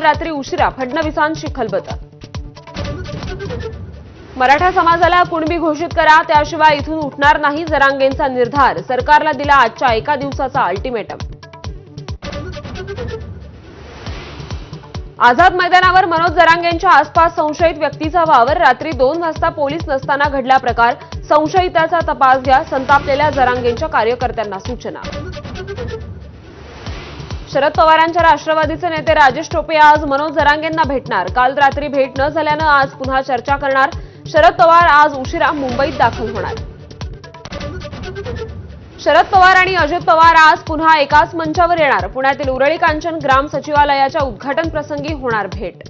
रात्री उशिरा फडणवीसांची खलबत। मराठा समाजाला कुणबी घोषित करा, त्याशिवाय इथून उठणार नाही जरांगेंचा निर्धार। सरकारला दिला आजच्या एका दिवसाचा अल्टिमेटम। आझाद मैदानावर मनोज जरांगेंच्या आसपास संशयित व्यक्तीचा वावर। रात्री 2 वाजता पोलीस नसताना घडला प्रकार। संशयिताचा तपास घ्या, संतापलेल्या जरांगेंच्या कार्यकर्त्यांना सूचना। शरद पवारांच्या राष्ट्रवादीचे नेते राजेश टोपे आज मनोज जरांगेंना भेटणार। काल रात्री भेट न झाल्यानं आज पुन्हा चर्चा करणार। शरद पवार आज उशिरा मुंबईत दाखल होणार। शरद पवार आणि अजित पवार आज पुन्हा एकाच मंचावर येणार। पुण्यातील उरळी कांचन ग्राम सचिवालयाच्या उद्घाटन प्रसंगी होणार भेट।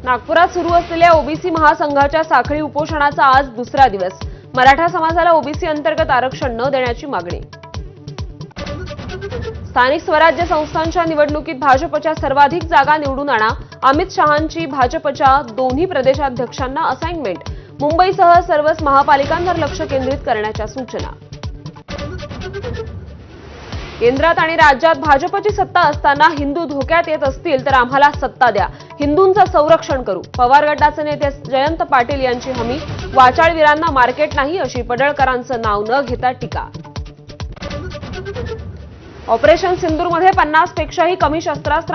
नागपुरात सुरू असलेल्या ओबीसी महासंघाच्या साखळी उपोषणाचा आज दुसरा दिवस। मराठा समाजाला ओबीसी अंतर्गत आरक्षण न देण्याची मागणी। स्थानिक स्वराज्य संस्थांच्या निवडणुकीत भाजपच्या सर्वाधिक जागा निवडून आणा। अमित शहांची भाजपच्या दोन्ही प्रदेशाध्यक्षांना असाइनमेंट। मुंबईसह सर्वच महापालिकांवर लक्ष केंद्रित करण्याच्या सूचना। केंद्रात आणि राज्यात भाजपची सत्ता असताना हिंदू धोक्यात येत असतील तर आम्हाला सत्ता द्या, हिंदूंचं संरक्षण करू। पवार गटाचे नेते जयंत पाटील यांची हमी। वाचाळवीरांना मार्केट नाही अशी पडळकरांचं नाव न घेता टीका। ऑपरेशन सिंदूरमध्ये 50 पेक्षाही कमी शस्त्रास्त्र